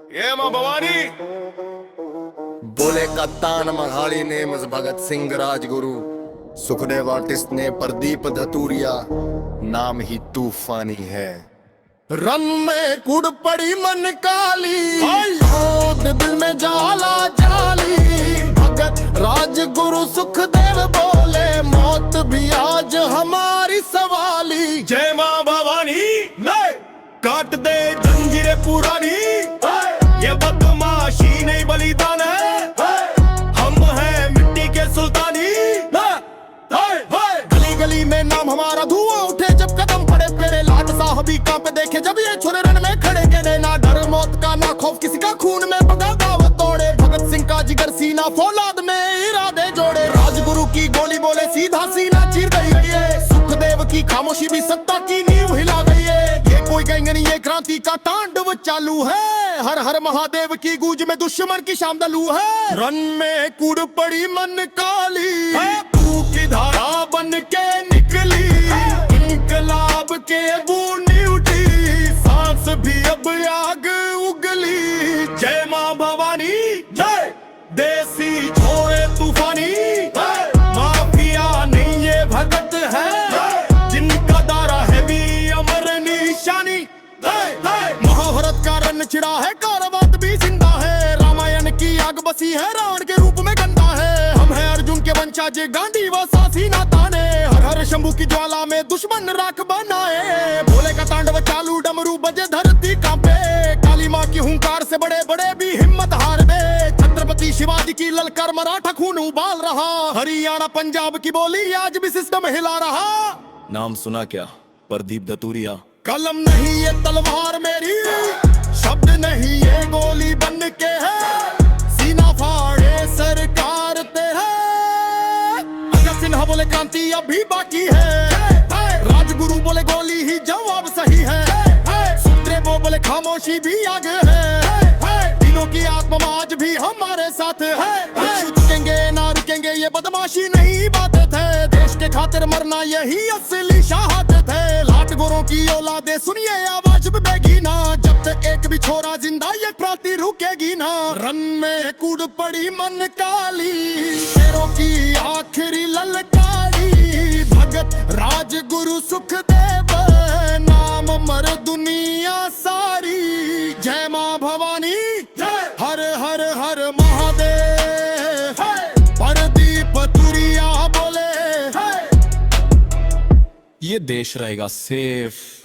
ये मां भवानी बोले कप्तान मघाड़ी ने भगत सिंह राजगुरु, सुखदेव आर्टिस्ट ने प्रदीप धतूरिया, नाम ही तूफानी है। रन में कुड़ पड़ी मन काली, दिल में जाला जाली, भगत राजगुरु सुखदेव बोले मौत भी आज हमारी सवाली। जय मां भवानी काट दे जंजीरें पुरानी, ये बदमाशी नहीं बलिदान है, हम हैं मिट्टी के सुल्तानी। गली गली में नाम हमारा धुआं उठे जब कदम पड़े तेरे, लाट साहबी कांपे देखे जब ये छोरे रण में खड़े गए। ना डर मौत का ना खौफ किसी का, खून में बगा दावत तोड़े, भगत सिंह का जिगर सीना फौलाद में इरादे जोड़े। राजगुरु की गोली बोले सीधा सीना चीर गई है, सुखदेव की खामोशी भी सत्ता की नींव हिला गई है। ये कोई गैंग नहीं, ये क्रांति का तांडव चालू है, हर हर महादेव की गूंज में दुश्मन की शाम दलू है। रन में कूड़ पड़ी मन काली, तू की धारा बन के निकली, इनकलाब के बूंदी उठी, सांस भी अब आग उगली। जय मां भवानी जय, देसी छोरे तूफानी, माफिया नहीं ये भगत है, जिनका दारा है भी अमर निशानी। महाभारत का रण छिड़ा है, कारवात भी जिंदा है, रामायण की आग बसी है, रावण के रूप में गंदा है। हम हैं अर्जुन के वंशज, गांधी व सासी ना ताने, हर हर शंभू की ज्वाला में दुश्मन राख बनाए। भोले का तांडव चालू, डमरू बजे धरती कांपे, काली माँ की हुंकार से बड़े बड़े भी हिम्मत हार दे। छत्रपति शिवाजी की ललकार मराठा खून उबाल रहा, हरियाणा पंजाब की बोली आज भी सिस्टम हिला रहा। नाम सुना क्या प्रदीप धतूरिया? कलम नहीं ये तलवार मेरी, शब्द नहीं ये गोली बन के है, सीना फाड़े सरकार ते है। भगत सिंह बोले क्रांति अभी बाकी है, राजगुरु बोले गोली ही जवाब सही है, सुखदेव बोले खामोशी भी आगे है, तीनों की आत्मा आज भी हमारे साथ है। रुकेंगे ना रुकेंगे ये बदमाशी नहीं बातें थे, देश के खातिर मरना यही असली शहादत है। लाट गोरों की औलादे सुनिए आवाज बेगी ना, जब तक एक भी छोरा जिंदा ये क्रांति रुकेगी ना। रन में कूद पड़ी मन काली, शेरों की आखिरी ललकारी, भगत राजगुरु सुखदेव नाम मर दुनिया सारी। जय मां भवानी हर हर हर महादेव, प्रदीप धतूरिया बोले ये देश रहेगा सेफ।